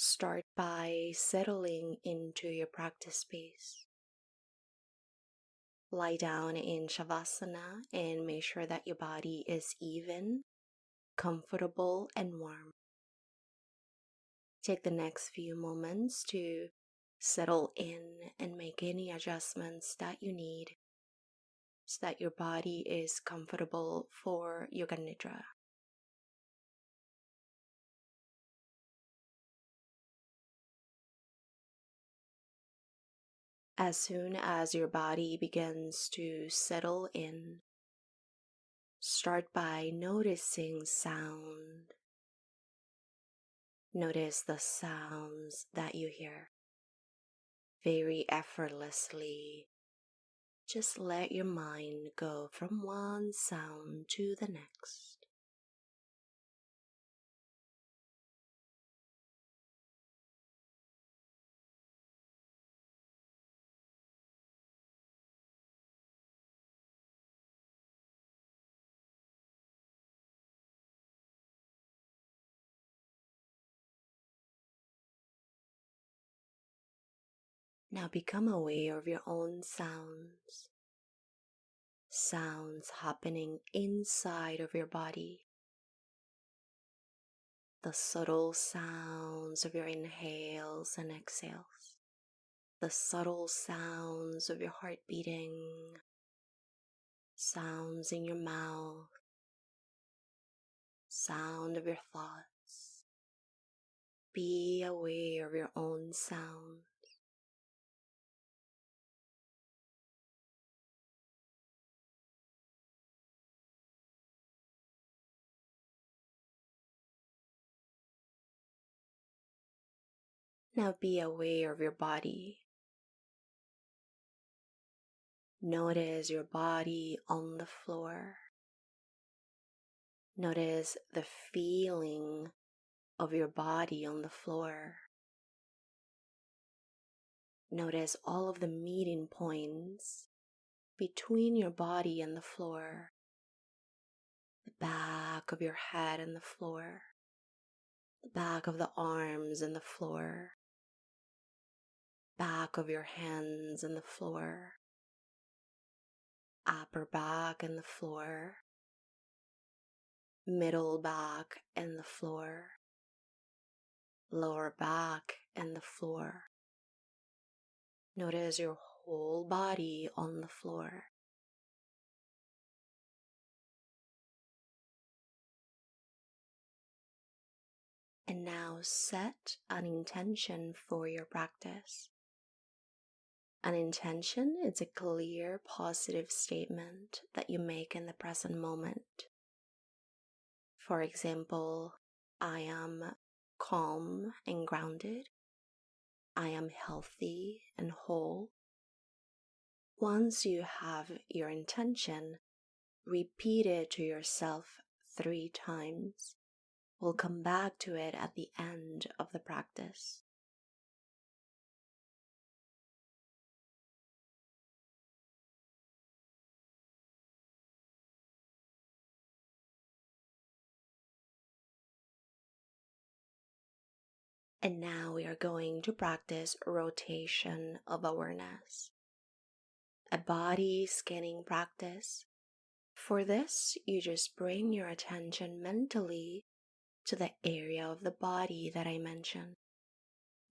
Start by settling into your practice space. Lie down in Shavasana and make sure that your body is even, comfortable, and warm. Take the next few moments to settle in and make any adjustments that you need so that your body is comfortable for Yoga Nidra. As soon as your body begins to settle in, start by noticing sound. Notice the sounds that you hear. Very effortlessly, just let your mind go from one sound to the next. Now become aware of your own sounds. Sounds happening inside of your body. The subtle sounds of your inhales and exhales. The subtle sounds of your heart beating. Sounds in your mouth. Sound of your thoughts. Be aware of your own sound. Now be aware of your body. Notice your body on the floor. Notice the feeling of your body on the floor. Notice all of the meeting points between your body and the floor. The back of your head and the floor. The back of the arms and the floor. Back of your hands and the floor. Upper back and the floor. Middle back and the floor. Lower back and the floor. Notice your whole body on the floor. And now set an intention for your practice. An intention is a clear, positive statement that you make in the present moment. For example, I am calm and grounded. I am healthy and whole. Once you have your intention, repeat it to yourself 3 times. We'll come back to it at the end of the practice. And now we are going to practice rotation of awareness, a body scanning practice. For this, you just bring your attention mentally to the area of the body that I mentioned.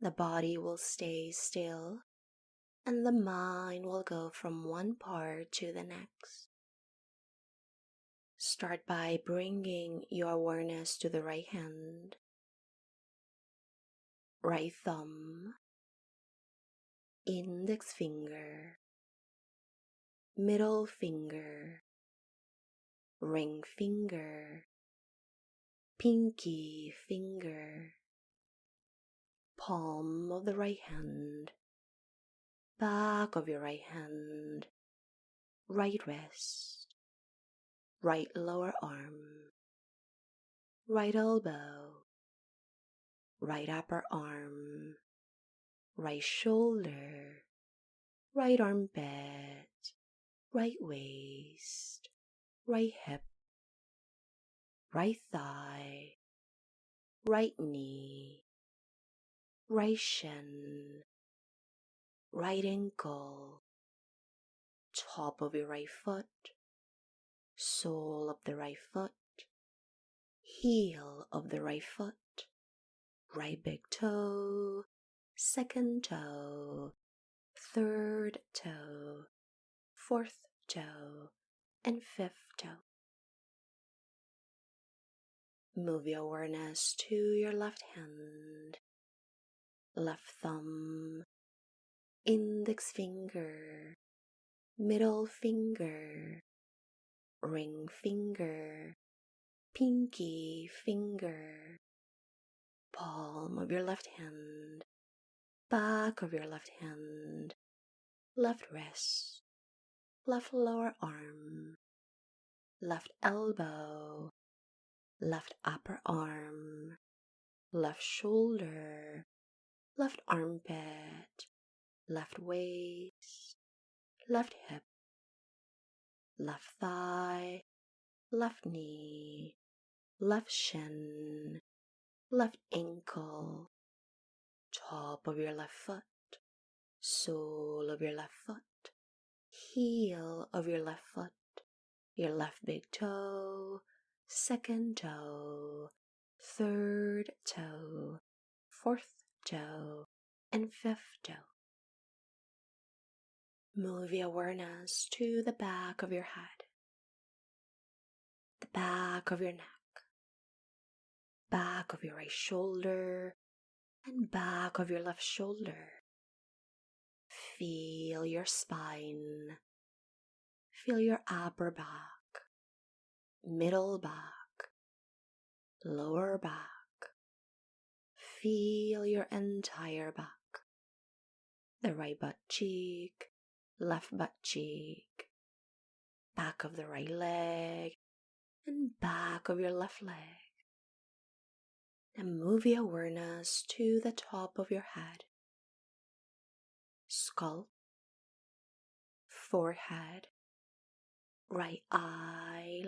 The body will stay still, and the mind will go from one part to the next. Start by bringing your awareness to the right hand, right thumb, index finger, middle finger, ring finger, pinky finger, palm of the right hand, back of your right hand, right wrist, right lower arm, right elbow, right upper arm, right shoulder, right armpit, right waist, right hip, right thigh, right knee, right shin, right ankle, top of your right foot, sole of the right foot, heel of the right foot, right big toe, second toe, third toe, fourth toe, and fifth toe. Move your awareness to your left hand, left thumb, index finger, middle finger, ring finger, pinky finger, palm of your left hand, back of your left hand, left wrist, left lower arm, left elbow, left upper arm, left shoulder, left armpit, left waist, left hip, left thigh, left knee, left shin, left ankle, top of your left foot, sole of your left foot, heel of your left foot, your left big toe, second toe, third toe, fourth toe, and fifth toe. Move your awareness to the back of your head, the back of your neck, back of your right shoulder, and back of your left shoulder. Feel your spine. Feel your upper back, middle back, lower back. Feel your entire back. The right butt cheek, left butt cheek, back of the right leg, and back of your left leg. And move your awareness to the top of your head, skull, forehead, right eye,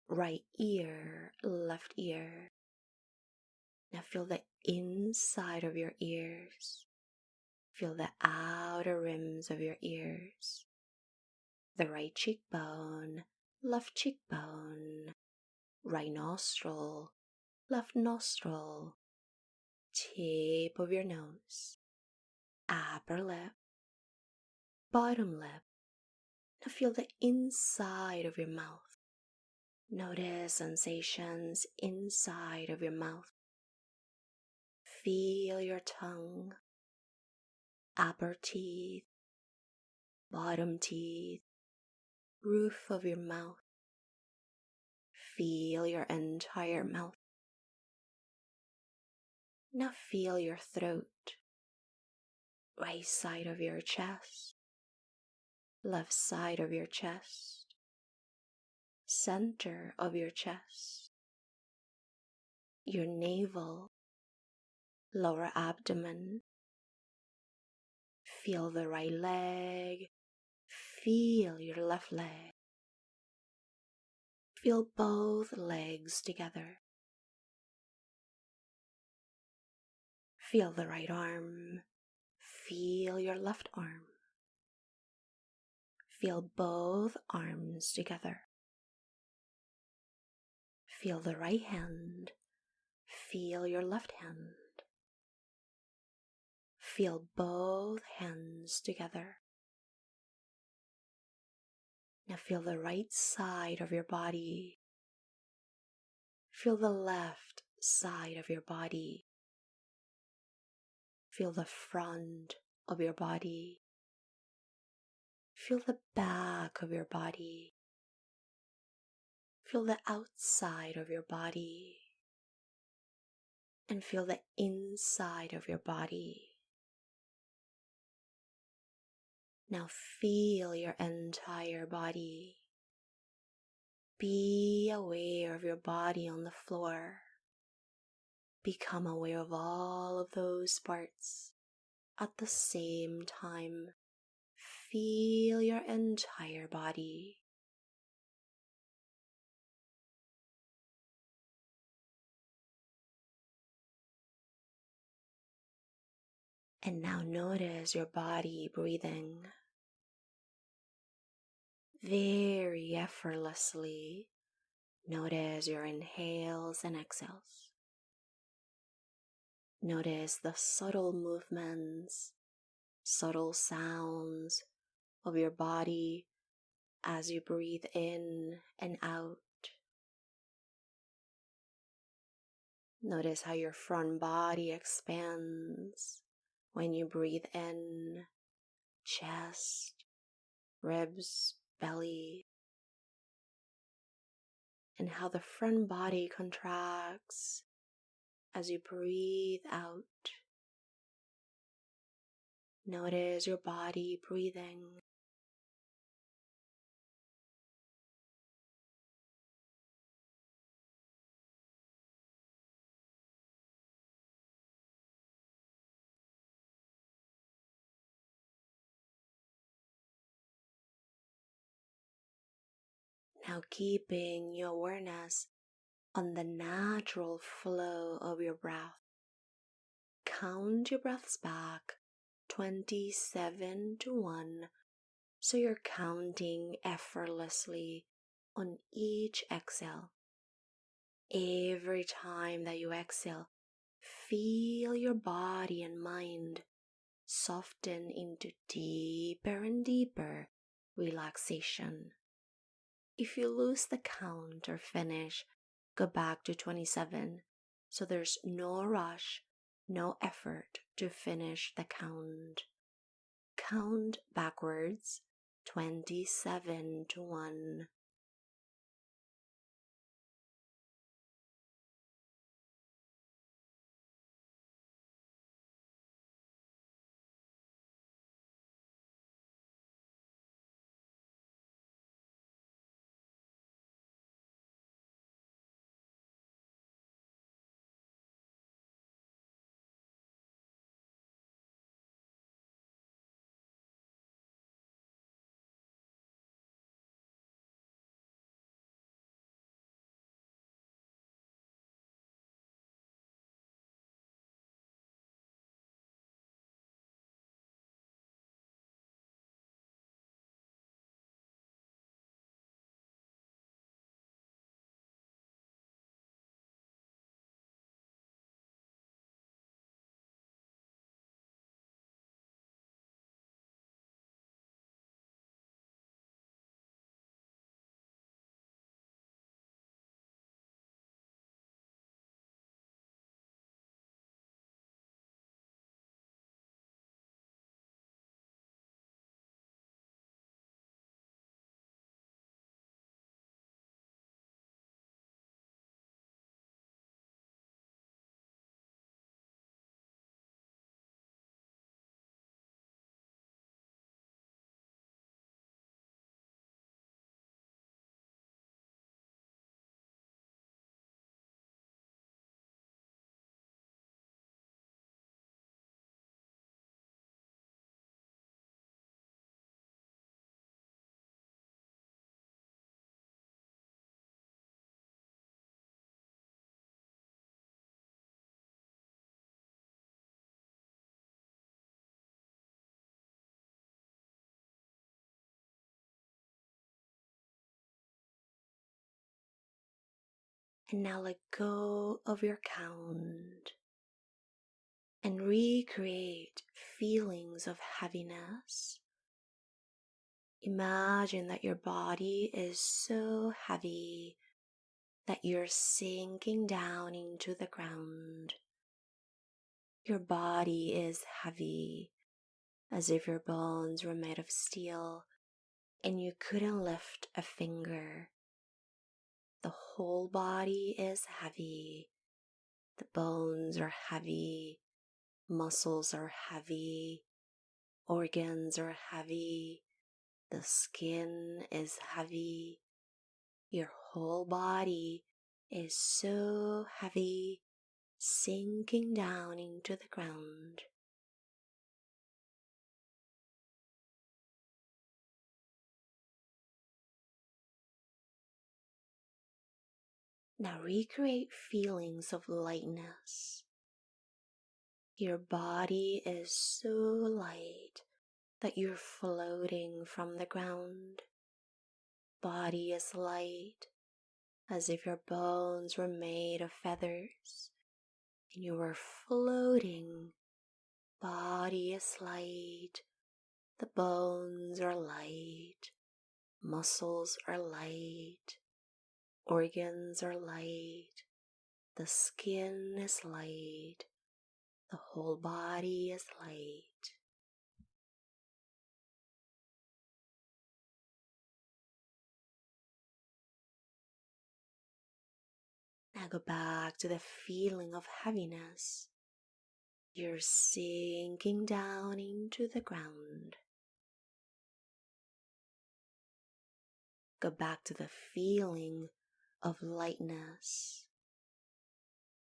right ear, left ear. Now feel the inside of your ears. Feel the outer rims of your ears. The right cheekbone, left cheekbone, right nostril, left nostril, tip of your nose, upper lip, bottom lip. Now feel the inside of your mouth. Notice sensations inside of your mouth. Feel your tongue, upper teeth, bottom teeth, roof of your mouth. Feel your entire mouth. Now feel your throat, right side of your chest, left side of your chest, center of your chest, your navel, lower abdomen. Feel the right leg, feel your left leg. Feel both legs together. Feel the right arm, feel your left arm. Feel both arms together. Feel the right hand, feel your left hand. Feel both hands together. Now feel the right side of your body. Feel the left side of your body. Feel the front of your body. Feel the back of your body. Feel the outside of your body. And feel the inside of your body. Now feel your entire body. Be aware of your body on the floor. Become aware of all of those parts at the same time. Feel your entire body. And now notice your body breathing very effortlessly. Notice your inhales and exhales. Notice the subtle movements, subtle sounds of your body as you breathe in and out. Notice how your front body expands when you breathe in, chest, ribs, belly, and how the front body contracts as you breathe out. Notice your body breathing. Now keeping your awareness on the natural flow of your breath. Count your breaths back 27 to 1, so you're counting effortlessly on each exhale. Every time that you exhale, feel your body and mind soften into deeper and deeper relaxation. If you lose the count or finish, go back to 27, so there's no rush, no effort to finish the count. Count backwards 27 to 1. And now let go of your count and recreate feelings of heaviness. Imagine that your body is so heavy that you're sinking down into the ground. Your body is heavy, as if your bones were made of steel and you couldn't lift a finger. The whole body is heavy. The bones are heavy. Muscles are heavy. Organs are heavy. The skin is heavy. Your whole body is so heavy, sinking down into the ground. Now recreate feelings of lightness. Your body is so light that you're floating from the ground. Body is light as if your bones were made of feathers and you were floating. Body is light, the bones are light, muscles are light, organs are light, the skin is light, the whole body is light. Now go back to the feeling of heaviness. You're sinking down into the ground. Go back to the feeling of lightness.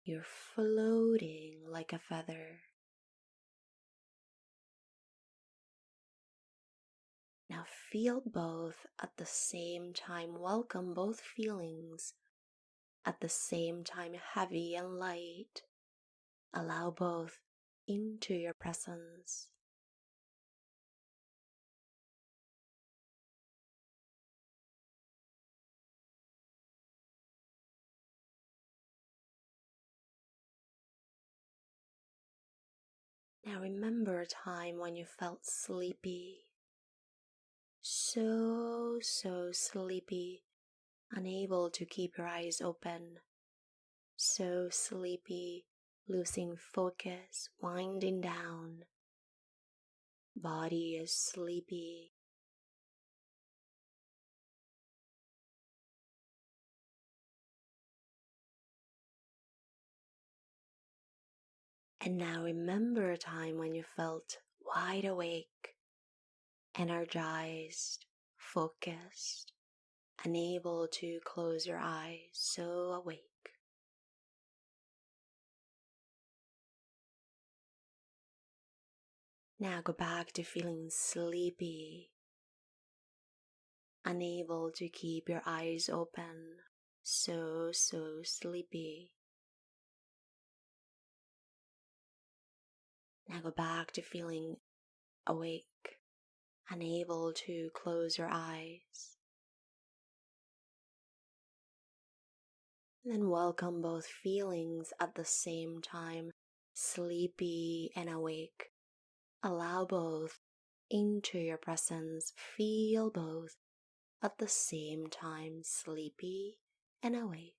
You're floating like a feather. Now feel both at the same time. Welcome both feelings at the same time, heavy and light. Allow both into your presence. Now remember a time when you felt sleepy, so sleepy, unable to keep your eyes open, so sleepy, losing focus, winding down. Body is sleepy. And now remember a time when you felt wide awake, energized, focused, unable to close your eyes, so awake. Now go back to feeling sleepy, unable to keep your eyes open, so sleepy. Now go back to feeling awake, unable to close your eyes. And then welcome both feelings at the same time, sleepy and awake. Allow both into your presence. Feel both at the same time, sleepy and awake.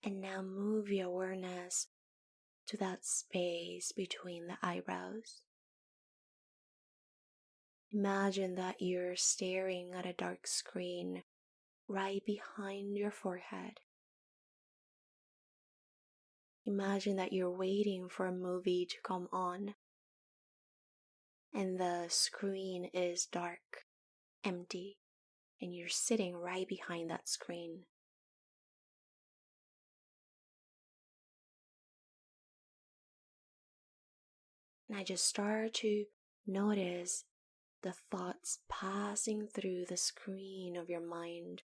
And now move your awareness to that space between the eyebrows. Imagine that you're staring at a dark screen right behind your forehead. Imagine that you're waiting for a movie to come on, and the screen is dark, empty, and you're sitting right behind that screen. And I just start to notice the thoughts passing through the screen of your mind.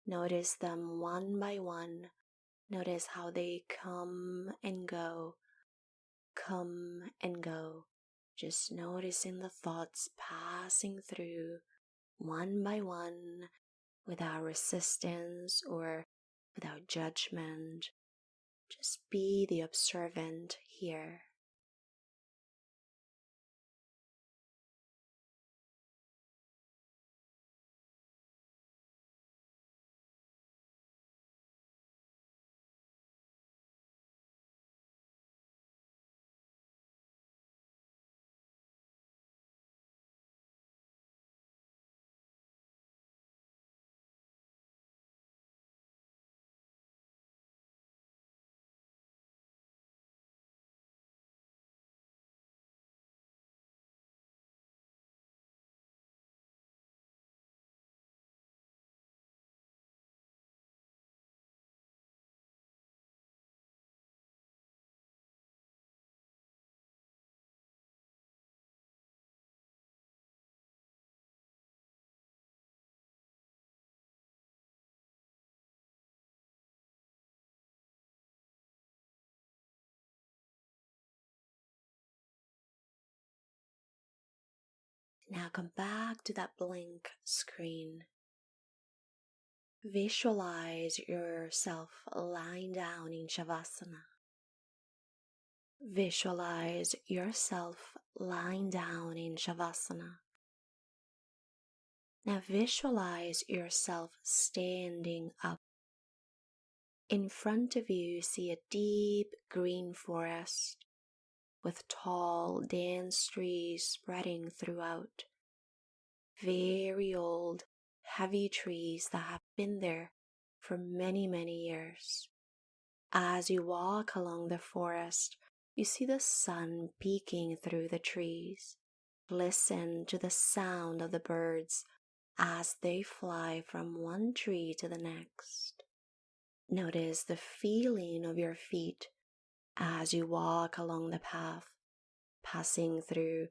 Notice them one by one. Notice how they come and go, come and go. Just noticing the thoughts passing through one by one without resistance or without judgment. Just be the observant here. Now come back to that blank screen. Visualize yourself lying down in Shavasana. Visualize yourself lying down in Shavasana. Now visualize yourself standing up. In front of you, see a deep green forest with tall, dense trees spreading throughout. Very old, heavy trees that have been there for many, many years. As you walk along the forest, you see the sun peeking through the trees. Listen to the sound of the birds as they fly from one tree to the next. Notice the feeling of your feet as you walk along the path, passing through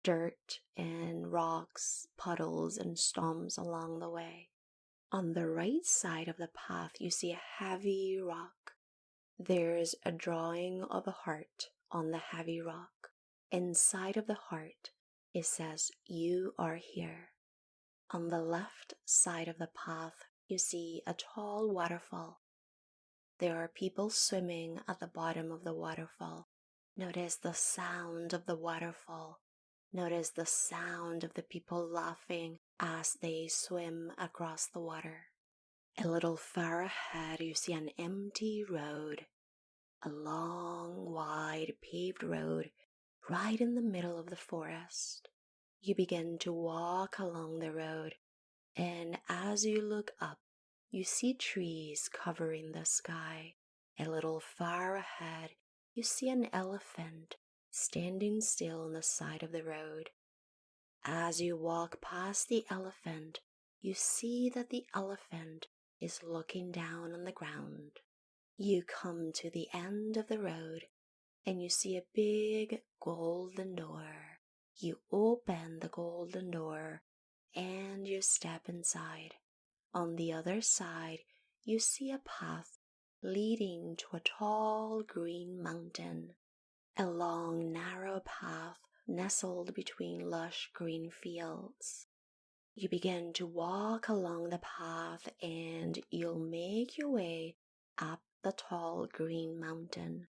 dirt and rocks, puddles and stumps along the way. On the right side of the path, you see a heavy rock. There's a drawing of a heart on the heavy rock. Inside of the heart, it says, "You are here." On the left side of the path, you see a tall waterfall. There are people swimming at the bottom of the waterfall. Notice the sound of the waterfall. Notice the sound of the people laughing as they swim across the water. A little far ahead, you see an empty road. A long, wide, paved road right in the middle of the forest. You begin to walk along the road, and as you look up, you see trees covering the sky. A little far ahead, you see an elephant standing still on the side of the road. As you walk past the elephant, you see that the elephant is looking down on the ground. You come to the end of the road and you see a big golden door. You open the golden door and you step inside. On the other side, you see a path leading to a tall green mountain. A long, narrow path nestled between lush green fields. You begin to walk along the path and you'll make your way up the tall green mountain.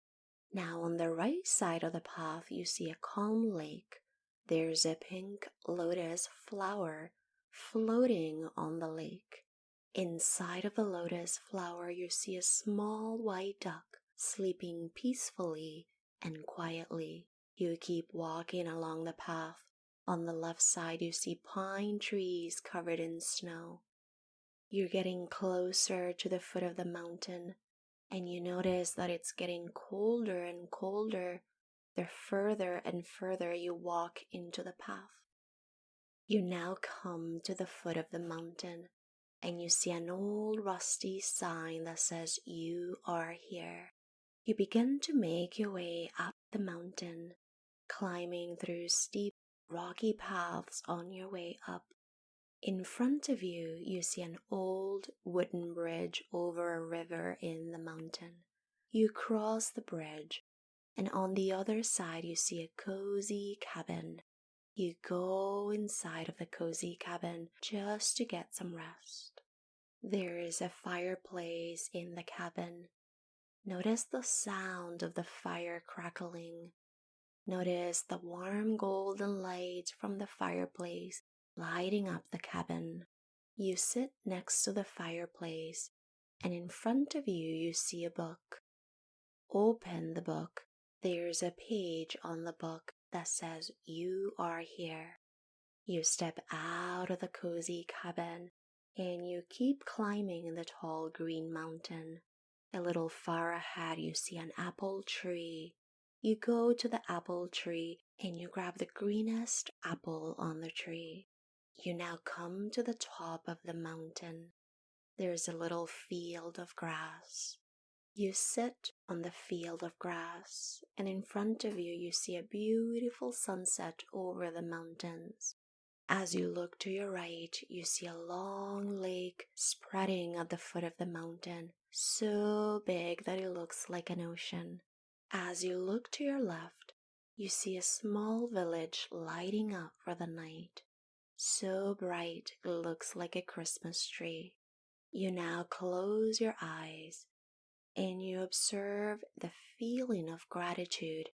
Now on the right side of the path, you see a calm lake. There's a pink lotus flower floating on the lake. Inside of the lotus flower, you see a small white duck sleeping peacefully and quietly. You keep walking along the path. On the left side, you see pine trees covered in snow. You're getting closer to the foot of the mountain, and you notice that it's getting colder and colder the further and further you walk into the path. You now come to the foot of the mountain, and you see an old rusty sign that says, "You are here." You begin to make your way up the mountain, climbing through steep, rocky paths on your way up. In front of you, you see an old wooden bridge over a river in the mountain. You cross the bridge, and on the other side, you see a cozy cabin. You go inside of the cozy cabin just to get some rest. There is a fireplace in the cabin. Notice the sound of the fire crackling. Notice the warm golden light from the fireplace lighting up the cabin. You sit next to the fireplace, and in front of you, you see a book. Open the book. There's a page on the book that says, "You are here." You step out of the cozy cabin, and you keep climbing the tall green mountain. A little far ahead, you see an apple tree. You go to the apple tree and you grab the greenest apple on the tree. You now come to the top of the mountain. There's a little field of grass. You sit on the field of grass, and in front of you, you see a beautiful sunset over the mountains. As you look to your right, you see a long lake spreading at the foot of the mountain, so big that it looks like an ocean. As you look to your left, you see a small village lighting up for the night, so bright it looks like a Christmas tree. You now close your eyes and you observe the feeling of gratitude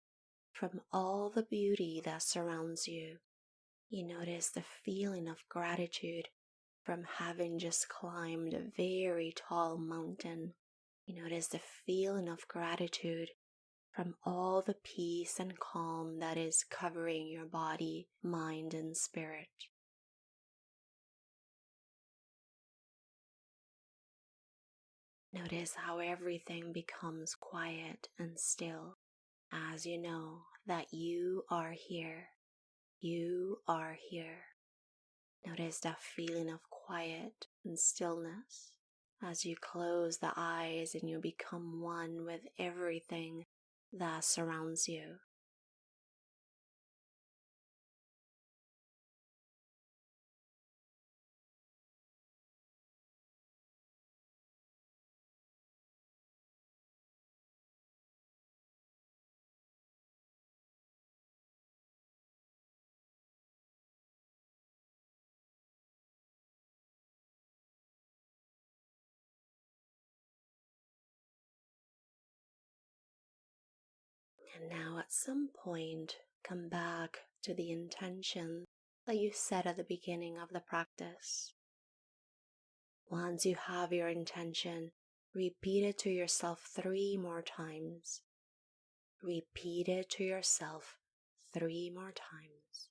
from all the beauty that surrounds you. You notice the feeling of gratitude from having just climbed a very tall mountain. You notice the feeling of gratitude from all the peace and calm that is covering your body, mind, and spirit. Notice how everything becomes quiet and still as you know that you are here. You are here. Notice that feeling of quiet and stillness as you close the eyes and you become one with everything that surrounds you. And now at some point, come back to the intention that you set at the beginning of the practice. Once you have your intention, repeat it to yourself 3 more times. Repeat it to yourself 3 more times.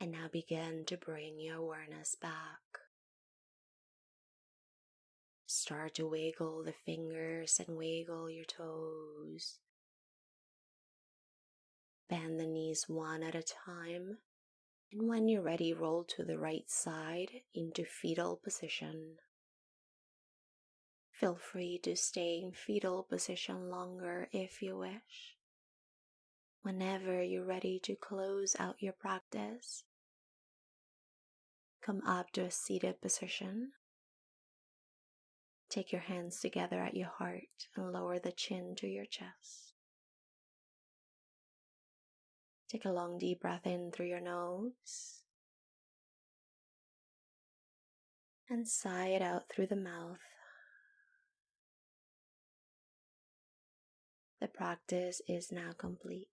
And now begin to bring your awareness back. Start to wiggle the fingers and wiggle your toes. Bend the knees one at a time. And when you're ready, roll to the right side into fetal position. Feel free to stay in fetal position longer if you wish. Whenever you're ready to close out your practice, come up to a seated position. Take your hands together at your heart and lower the chin to your chest. Take a long deep breath in through your nose and sigh it out through the mouth. The practice is now complete.